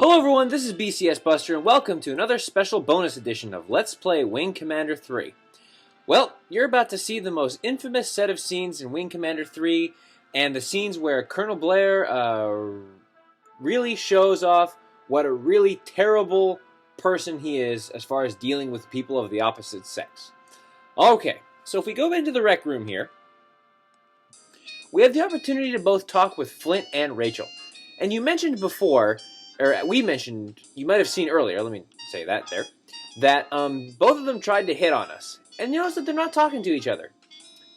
Hello everyone, this is BCS Buster, and welcome to another special bonus edition of Let's Play Wing Commander 3. Well, you're about to see the most infamous set of scenes in Wing Commander 3, and the scenes where Colonel Blair really shows off what a really terrible person he is as far as dealing with people of the opposite sex. Okay, so if we go into the rec room here, we have the opportunity to both talk with Flint and Rachel. And you mentioned before, or we mentioned, you might have seen earlier, let me say that there, that both of them tried to hit on us. And you notice that they're not talking to each other.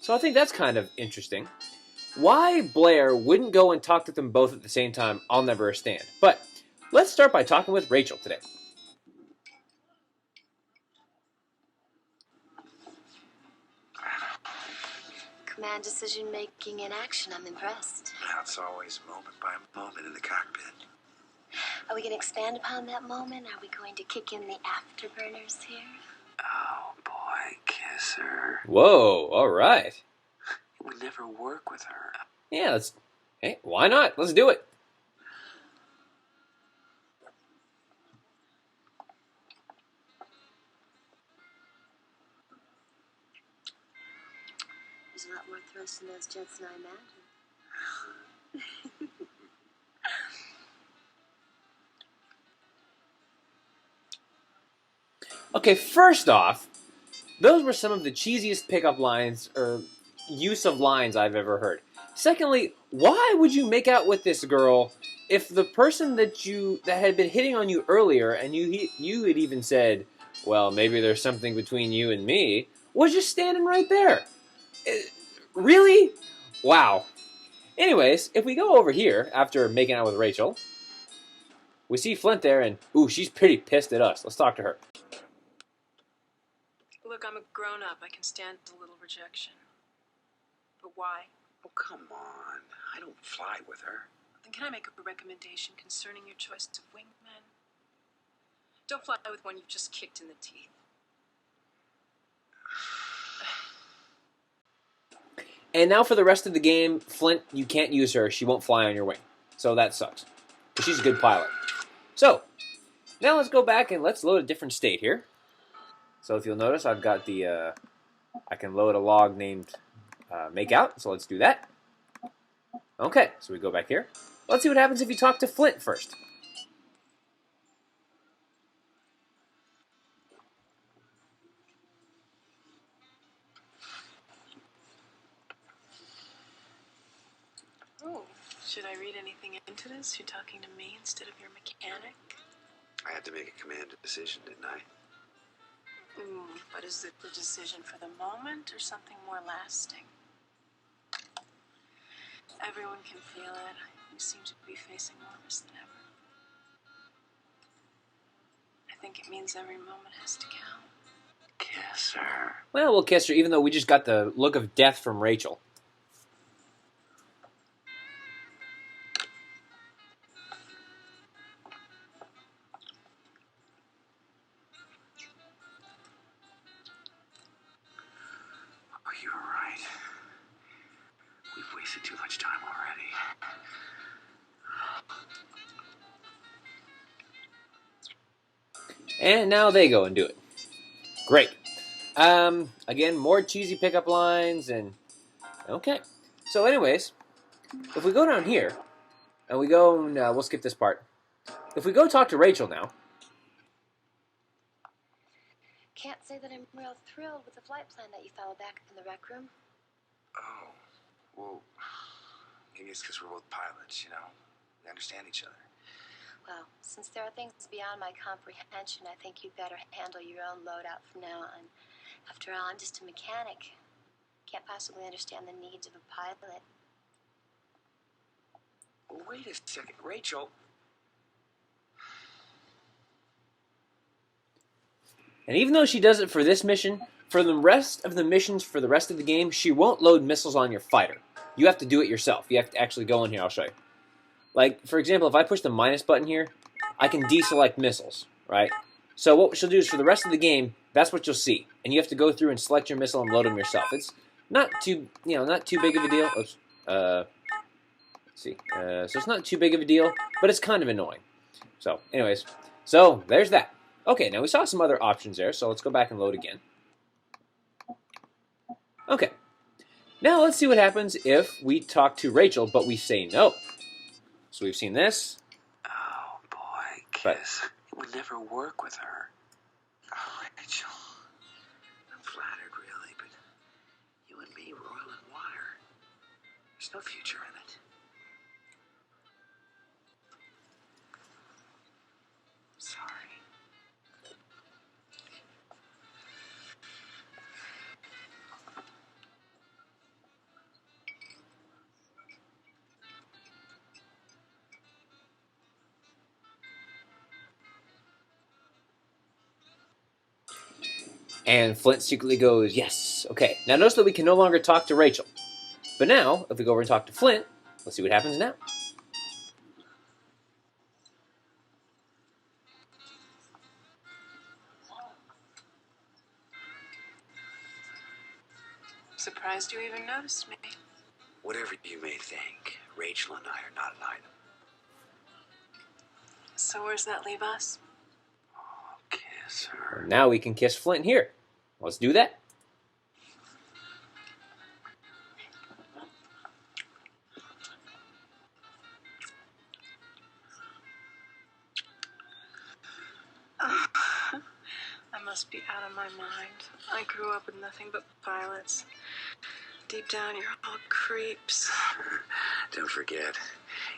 So I think that's kind of interesting. Why Blair wouldn't go and talk to them both at the same time, I'll never understand. But let's start by talking with Rachel today. Command decision making in action. I'm impressed. That's always moment by moment in the cockpit. Are we going to expand upon that moment? Are we going to kick in the afterburners here? Oh boy, kiss her. Whoa, alright. It would never work with her. Yeah, hey, why not? Let's do it. There's a lot more thrust in those jets than I imagined. Okay, first off, those were some of the cheesiest pickup lines, or use of lines I've ever heard. Secondly, why would you make out with this girl if the person that had been hitting on you earlier, and you had even said, well, maybe there's something between you and me, was just standing right there? Really? Wow. Anyways, if we go over here, after making out with Rachel, we see Flint there, and, ooh, she's pretty pissed at us. Let's talk to her. Look, I'm a grown-up. I can stand a little rejection. But why? Oh, come on. I don't fly with her. Then can I make a recommendation concerning your choice of wingman? Don't fly with one you've just kicked in the teeth. And now for the rest of the game, Flint, you can't use her. She won't fly on your wing. So that sucks. But she's a good pilot. So, now let's go back and let's load a different state here. So if you'll notice, I've got the, I can load a log named Makeout, so let's do that. Okay, so we go back here. Let's see what happens if you talk to Flint first. Oh, should I read anything into this? You're talking to me instead of your mechanic? I had to make a command decision, didn't I? But is it the decision for the moment or something more lasting? Everyone can feel it. We seem to be facing more risk than ever. I think it means every moment has to count. Kiss her. Well, we'll kiss her, even though we just got the look of death from Rachel. Oh, you were right. We've wasted too much time already. And now they go and do it. Great. Again, more cheesy pickup lines and... Okay. So anyways, if we go down here, and we go... No, we'll skip this part. If we go talk to Rachel now... Can't say that I'm real thrilled with the flight plan that you followed back in the rec room. Oh, well, maybe it's because we're both pilots, you know? We understand each other. Well, since there are things beyond my comprehension, I think you'd better handle your own loadout from now on. After all, I'm just a mechanic. Can't possibly understand the needs of a pilot. Well, wait a second, Rachel. And even though she does it for this mission, for the rest of the missions for the rest of the game, she won't load missiles on your fighter. You have to do it yourself. You have to actually go in here. I'll show you. Like, for example, if I push the minus button here, I can deselect missiles, right? So what she'll do is for the rest of the game, that's what you'll see. And you have to go through and select your missile and load them yourself. It's not too, not too big of a deal. Oops. Let's see. So it's not too big of a deal, but it's kind of annoying. So, anyways, so there's that. Okay, now we saw some other options there, so let's go back and load again. Okay, now let's see what happens if we talk to Rachel, but we say no. So we've seen this. Oh, boy, Kiss. It would never work with her. Oh, Rachel. I'm flattered, really, but you and me were oil and water. There's no future in it. Sorry. And Flint secretly goes, yes. Okay, now notice that we can no longer talk to Rachel. But now, if we go over and talk to Flint, let's see what happens now. Surprised you even noticed me. Whatever you may think, Rachel and I are not an item. So where's that leave us? Oh, kiss her. Now we can kiss Flint here. Let's do that. I must be out of my mind. I grew up with nothing but pilots. Deep down, you're all creeps. Don't forget,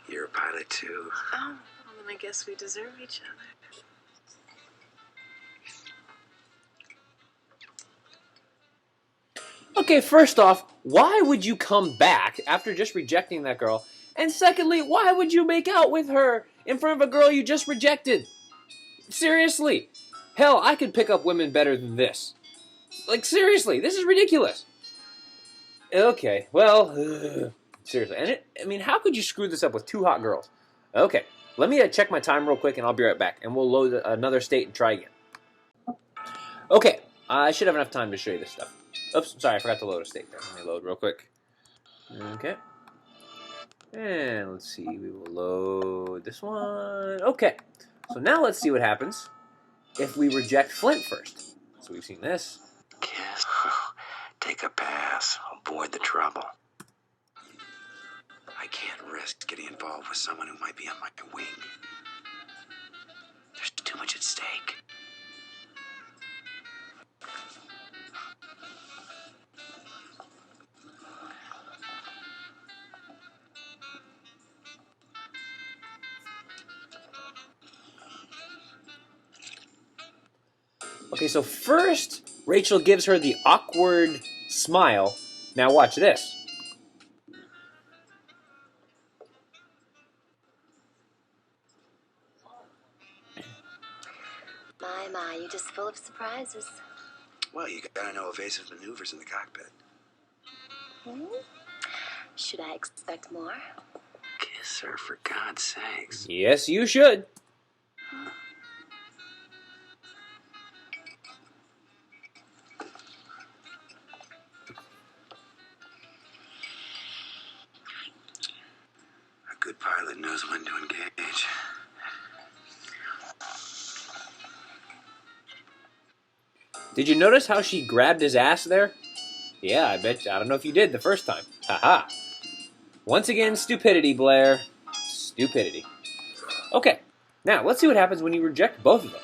you're a pilot too. Oh, well, then I guess we deserve each other. Okay, first off, why would you come back after just rejecting that girl? And secondly, why would you make out with her in front of a girl you just rejected? Seriously. Hell, I could pick up women better than this. Like, seriously, this is ridiculous. Okay, well, seriously. And I mean, how could you screw this up with two hot girls? Okay, let me check my time real quick and I'll be right back. And we'll load another state and try again. Okay, I should have enough time to show you this stuff. Oops, sorry, I forgot to load a state there. Let me load real quick. Okay. And let's see, we will load this one. Okay, so now let's see what happens if we reject Flint first. So we've seen this. Kiss. Take a pass. Avoid the trouble. I can't risk getting involved with someone who might be on my wing. There's too much at stake. Okay, so first, Rachel gives her the awkward smile. Now watch this. My, you're just full of surprises. Well, you gotta know evasive maneuvers in the cockpit. Should I expect more? Kiss her, for God's sakes. Yes, you should. A good pilot knows when to engage. Did you notice how she grabbed his ass there? Yeah, I don't know if you did the first time. Haha. Once again, stupidity, Blair. Stupidity. Okay, now let's see what happens when you reject both of them.